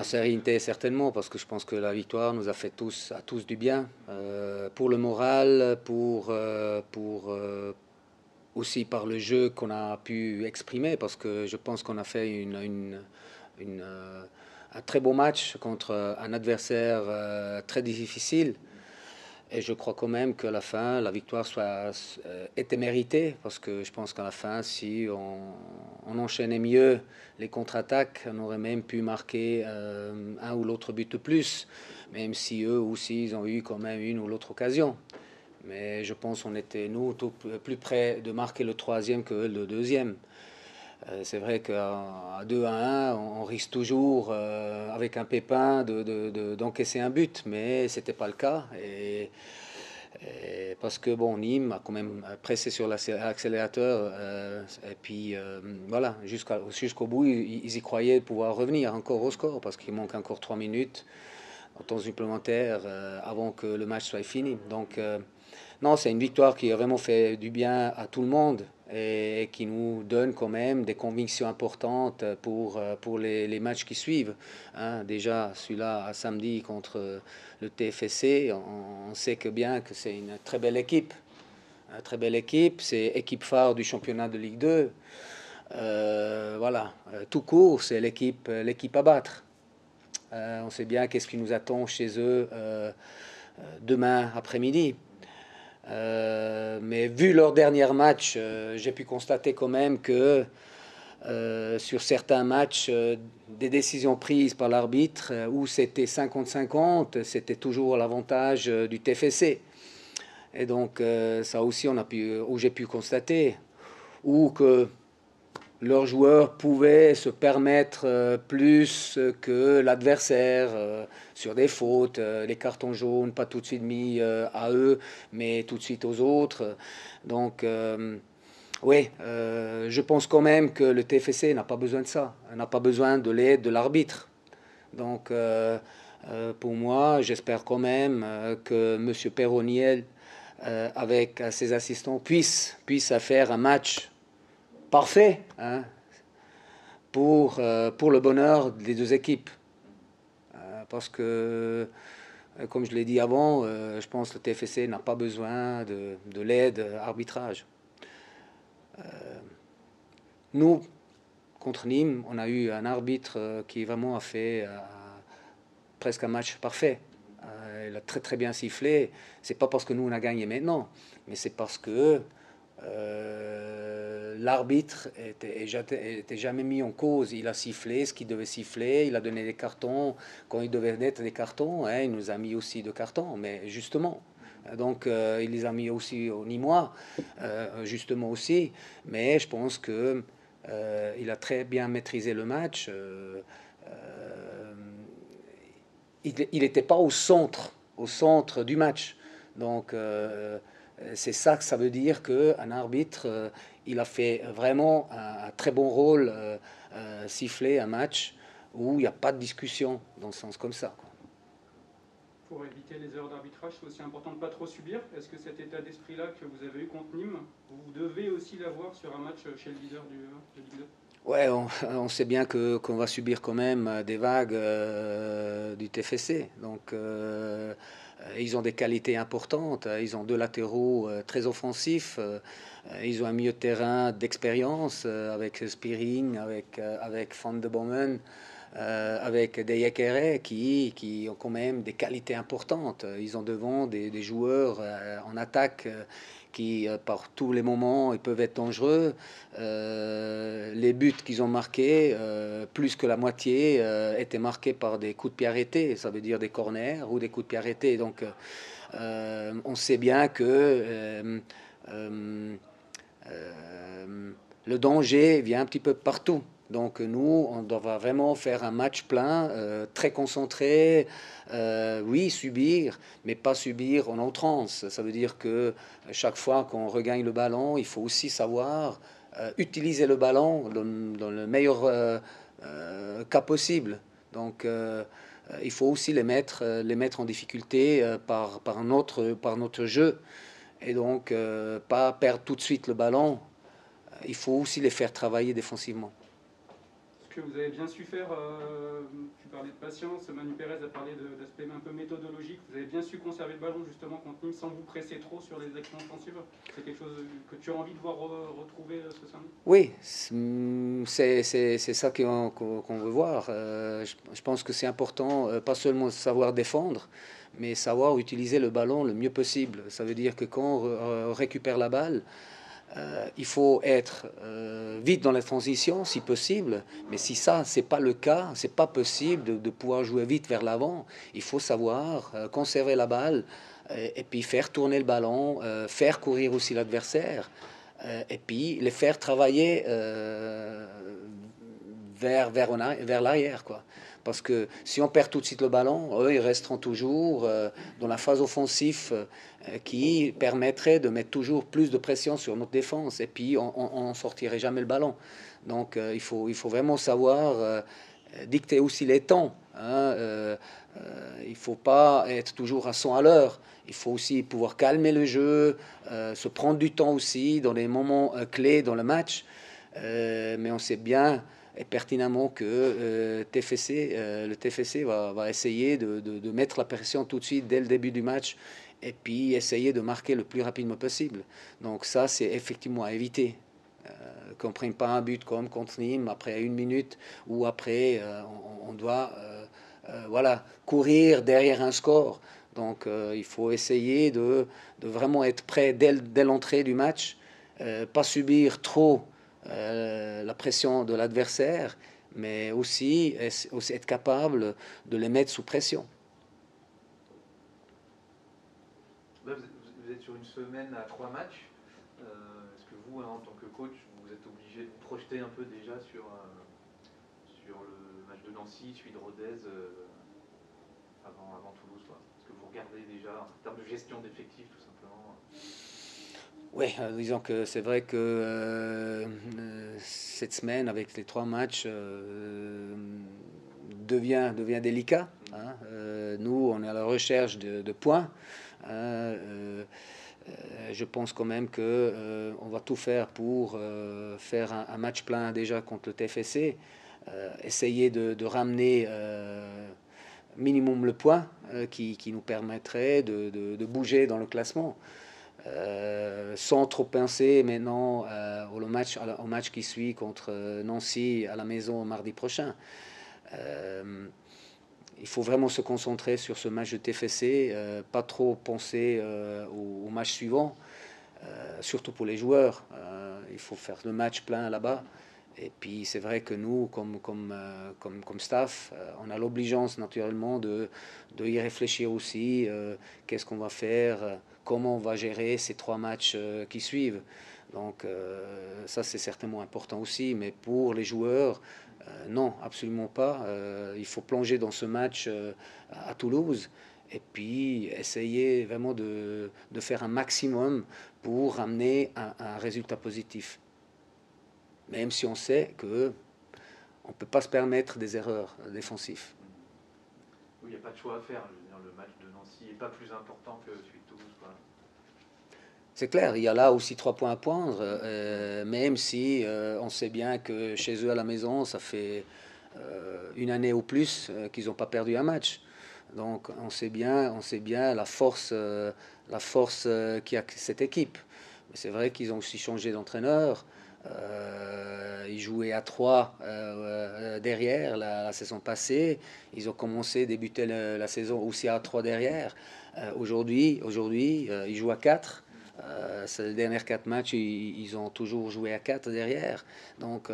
Sérénité, certainement, parce que je pense que la victoire nous a fait à tous du bien, pour le moral, aussi par le jeu qu'on a pu exprimer, parce que je pense qu'on a fait une, un très beau match contre un adversaire très difficile. Et je crois quand même que la fin, la victoire était méritée, parce que je pense qu'à la fin, si on enchaînait mieux les contre-attaques, on aurait même pu marquer un ou l'autre but de plus, même si eux aussi, ils ont eu quand même une ou l'autre occasion. Mais je pense qu'on était, nous, tout plus près de marquer le troisième que le deuxième. C'est vrai qu'à 2 à 1, on risque toujours, avec un pépin, d'encaisser un but, mais ce n'était pas le cas. Et parce que bon, Nîmes a quand même pressé sur l'accélérateur, et puis voilà, jusqu'au bout, ils y croyaient pouvoir revenir encore au score, parce qu'il manque encore 3 minutes en temps supplémentaire avant que le match soit fini. Donc, non, c'est une victoire qui a vraiment fait du bien à tout le monde et qui nous donne quand même des convictions importantes pour les matchs qui suivent. Hein, déjà, celui-là à samedi contre le TFC, on sait que bien que c'est une très belle équipe. Une très belle équipe, c'est équipe phare du championnat de Ligue 2. Voilà, tout court, c'est l'équipe à battre. On sait bien qu'est-ce qui nous attend chez eux demain après-midi. Mais vu leur dernier match, j'ai pu constater quand même que sur certains matchs, des décisions prises par l'arbitre où c'était 50-50, c'était toujours l'avantage du TFC. Et donc ça aussi, où j'ai pu constater, ou que leurs joueurs pouvaient se permettre plus que l'adversaire sur des fautes, les cartons jaunes, pas tout de suite mis à eux, mais tout de suite aux autres. Donc, oui, je pense quand même que le TFC n'a pas besoin de ça, n'a pas besoin de l'aide de l'arbitre. Donc, pour moi, j'espère quand même que M. Perroniel, avec ses assistants, puisse faire un match parfait, hein, pour le bonheur des deux équipes. Parce que, comme je l'ai dit avant, je pense que le TFC n'a pas besoin de l'aide arbitrage. Nous, contre Nîmes, on a eu un arbitre qui vraiment a fait presque un match parfait. Il a très très bien sifflé. C'est pas parce que nous on a gagné maintenant, mais c'est parce que l'arbitre était jamais mis en cause. Il a sifflé ce qu'il devait siffler, il a donné des cartons quand il devait être des cartons, hein, il nous a mis aussi de cartons, mais justement. Donc il les a mis aussi au Nîmois, justement aussi. Mais je pense que il a très bien maîtrisé le match. Il n'était pas au centre du match. Donc c'est ça que ça veut dire qu'un arbitre, il a fait vraiment un très bon rôle, siffler un match où il n'y a pas de discussion dans le sens comme ça, quoi. Pour éviter les erreurs d'arbitrage, c'est aussi important de ne pas trop subir. Est-ce que cet état d'esprit-là que vous avez eu contre Nîmes, vous devez aussi l'avoir sur un match chez le leader de Ligue 2? Ouais, on sait bien qu'on va subir quand même des vagues du TFC. Donc, ils ont des qualités importantes. Ils ont deux latéraux très offensifs. Ils ont un milieu de terrain d'expérience avec Spearing, avec Van de Bomen, avec des Yekere qui ont quand même des qualités importantes. Ils ont devant des joueurs en attaque qui, par tous les moments, ils peuvent être dangereux. Les buts qu'ils ont marqués, plus que la moitié, étaient marqués par des coups de pied arrêtés. Ça veut dire des corners ou des coups de pied arrêtés. Donc, on sait bien que euh, le danger vient un petit peu partout. Donc nous, on doit vraiment faire un match plein, très concentré, oui, subir, mais pas subir en outrance. Ça veut dire que chaque fois qu'on regagne le ballon, il faut aussi savoir utiliser le ballon dans le meilleur cas possible. Donc il faut aussi les mettre en difficulté par notre jeu. Et donc pas perdre tout de suite le ballon. Il faut aussi les faire travailler défensivement. Est-ce que vous avez bien su faire, tu parlais de patience, Manu Pérez a parlé d'aspect un peu méthodologique, vous avez bien su conserver le ballon justement contre Nîmes sans vous presser trop sur les actions offensives. C'est quelque chose que tu as envie de voir retrouver ce samedi? Oui, c'est ça qu'on veut voir. Je pense que c'est important, pas seulement savoir défendre, mais savoir utiliser le ballon le mieux possible. Ça veut dire que quand on récupère la balle, il faut être vite dans la transition si possible, mais si ça c'est pas le cas, c'est pas possible de pouvoir jouer vite vers l'avant. Il faut savoir conserver la balle et puis faire tourner le ballon, faire courir aussi l'adversaire et puis les faire travailler vers l'arrière, quoi. Parce que si on perd tout de suite le ballon, eux, ils resteront toujours dans la phase offensive qui permettrait de mettre toujours plus de pression sur notre défense. Et puis, on ne sortirait jamais le ballon. Donc, il faut vraiment savoir dicter aussi les temps. Hein, il ne faut pas être toujours à 100 à l'heure. Il faut aussi pouvoir calmer le jeu, se prendre du temps aussi dans les moments clés dans le match. Mais on sait bien et pertinemment que le TFC va essayer de mettre la pression tout de suite dès le début du match et puis essayer de marquer le plus rapidement possible. Donc ça, c'est effectivement à éviter. Qu'on ne prenne pas un but comme contre Nîmes après une minute ou après on doit voilà, courir derrière un score. Donc il faut essayer de vraiment être prêt dès l'entrée du match, pas subir trop la pression de l'adversaire, mais aussi être capable de les mettre sous pression. Là, vous êtes sur une semaine à 3 matchs. Est-ce que vous, en tant que coach, vous êtes obligé de vous projeter un peu déjà sur le match de Nancy, celui de Rodez avant Toulouse, quoi? Est-ce que vous regardez déjà en termes de gestion d'effectifs, tout simplement? Oui, disons que c'est vrai que cette semaine, avec les 3 matchs, devient délicat. Hein. Nous, on est à la recherche de points. Hein. Je pense quand même que on va tout faire pour faire un match plein déjà contre le TFC, essayer de ramener minimum le point qui nous permettrait de bouger dans le classement. Sans trop penser maintenant au match qui suit contre Nancy à la maison mardi prochain. Il faut vraiment se concentrer sur ce match de TFC, pas trop penser au match suivant, surtout pour les joueurs. Il faut faire le match plein là-bas. Et puis c'est vrai que nous, comme staff, on a l'obligeance naturellement de y réfléchir aussi. Qu'est-ce qu'on va faire, comment on va gérer ces 3 matchs qui suivent. Donc ça c'est certainement important aussi. Mais pour les joueurs, non, absolument pas. Il faut plonger dans ce match à Toulouse et puis essayer vraiment de faire un maximum pour ramener un résultat positif. Même si on sait qu'on ne peut pas se permettre des erreurs défensives. Oui, il n'y a pas de choix à faire. Je veux dire, le match de Nancy n'est pas plus important que celui de Toulouse, quoi. C'est clair, il y a là aussi 3 points à prendre, même si on sait bien que chez eux à la maison, ça fait une année ou plus qu'ils n'ont pas perdu un match. Donc on sait bien la force qui a cette équipe. Mais c'est vrai qu'ils ont aussi changé d'entraîneur. Ils jouaient à 3 derrière la saison passée. Ils ont débuté la saison aussi à 3 derrière. Aujourd'hui, ils jouent à 4. C'est les derniers 4 matchs, ils ont toujours joué à 4 derrière. Donc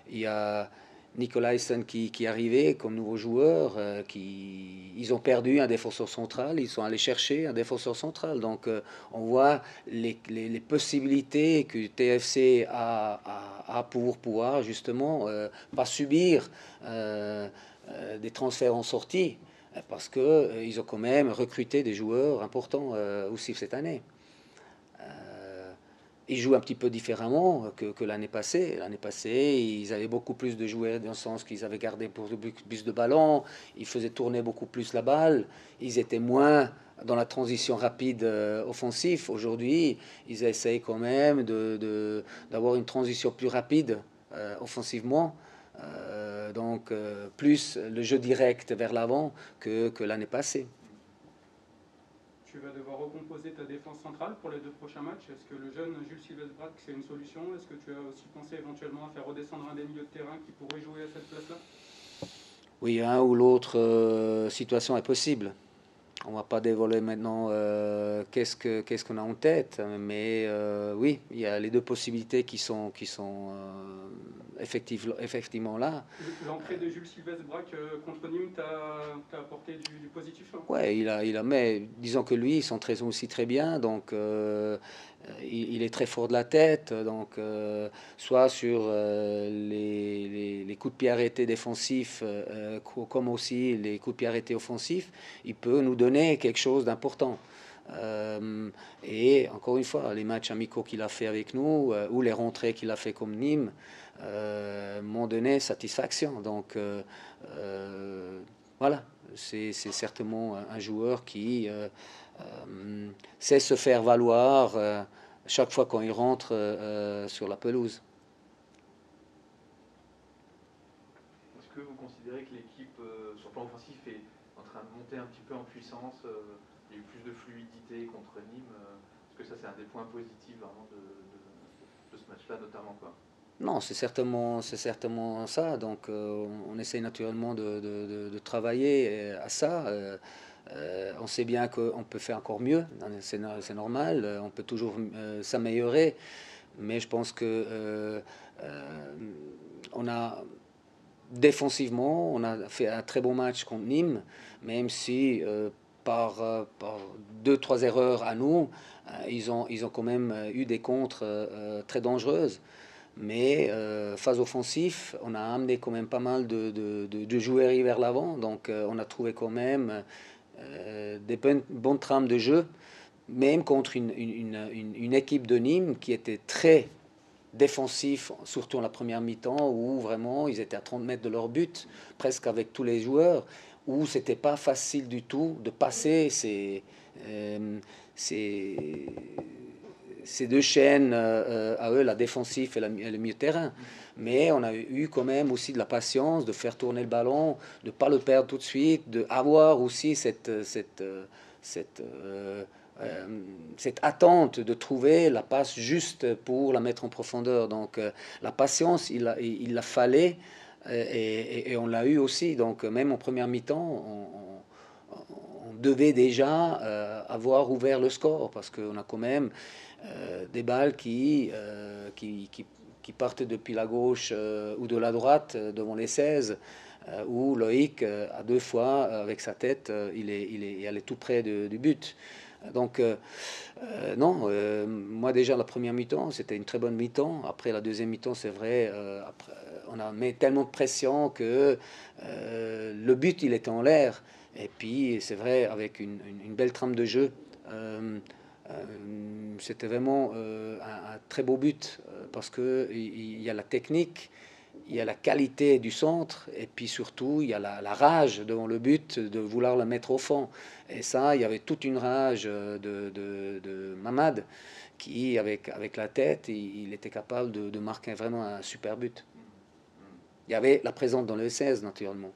il y a Nicolaisen qui est arrivé comme nouveau joueur. Ils ont perdu un défenseur central, ils sont allés chercher un défenseur central. Donc on voit les possibilités que TFC a pour pouvoir justement pas subir des transferts en sortie. Parce qu'ils ont quand même recruté des joueurs importants aussi cette année. Ils jouent un petit peu différemment que l'année passée. L'année passée, ils avaient beaucoup plus de joueurs dans le sens qu'ils avaient gardé plus de ballons. Ils faisaient tourner beaucoup plus la balle. Ils étaient moins dans la transition rapide offensive. Aujourd'hui, ils essayent quand même d'avoir une transition plus rapide offensivement. Donc plus le jeu direct vers l'avant que l'année passée. Tu vas devoir recomposer ta défense centrale pour les 2 prochains matchs. Est-ce que le jeune Jules Sylvestre-Brac, c'est une solution? Est-ce que tu as aussi pensé éventuellement à faire redescendre un des milieux de terrain qui pourrait jouer à cette place-là? Oui, un ou l'autre situation est possible. On ne va pas dévoiler maintenant qu'est-ce qu'on a en tête, mais oui, il y a les deux possibilités qui sont effectivement là. L'entrée de Jules Sylvestre-Brac contre Nîmes t'a apporté du positif, hein? Ouais, mais disons que lui, il s'entraîne aussi très bien, donc il est très fort de la tête, donc soit sur les coups de pied arrêtés défensifs, comme aussi les coups de pied arrêtés offensifs, il peut nous donner quelque chose d'important. Et encore une fois, les matchs amicaux qu'il a fait avec nous, ou les rentrées qu'il a fait comme Nîmes, m'ont donné satisfaction. Donc voilà, c'est certainement un joueur qui sait se faire valoir chaque fois quand il rentre sur la pelouse. Est-ce que vous considérez que l'équipe, sur le plan offensif, est en train de monter un petit peu en puissance? Il y a eu plus de fluidité contre Nîmes. Est-ce que ça, c'est un des points positifs vraiment de ce match-là, notamment, quoi? Non, c'est certainement ça. Donc, on essaye naturellement de travailler à ça. On sait bien qu'on peut faire encore mieux, c'est normal. On peut toujours s'améliorer, mais je pense que on a défensivement, on a fait un très bon match contre Nîmes, même si par 2-3 erreurs à nous, ils ont quand même eu des contres très dangereuses. Mais phase offensif, on a amené quand même pas mal de joueries vers l'avant. Donc on a trouvé quand même des bonnes trames de jeu, même contre une équipe de Nîmes qui était très défensif, surtout en la première mi-temps, où vraiment ils étaient à 30 mètres de leur but, presque avec tous les joueurs, où c'était pas facile du tout de passer ces deux chaînes à eux, la défensif et le milieu de terrain. Mais on a eu quand même aussi de la patience, de faire tourner le ballon, de ne pas le perdre tout de suite, d'avoir aussi cette attente de trouver la passe juste pour la mettre en profondeur. Donc la patience, il la fallait et on l'a eu aussi. Donc même en première mi-temps, on devait déjà avoir ouvert le score parce qu'on a quand même des balles qui partent depuis la gauche ou de la droite devant les 16 où Loïc à 2 fois avec sa tête il est allé tout près du but. Donc non, moi déjà la première mi-temps c'était une très bonne mi-temps. Après la deuxième mi-temps c'est vrai, après, on a mis tellement de pression que le but il était en l'air. Et puis c'est vrai avec une belle trame de jeu. C'était vraiment un très beau but parce que il y a la technique, il y a la qualité du centre et puis surtout il y a la rage devant le but de vouloir la mettre au fond. Et ça, il y avait toute une rage de Mamad qui, avec la tête, il était capable de marquer vraiment un super but. Il y avait la présence dans le 16 naturellement.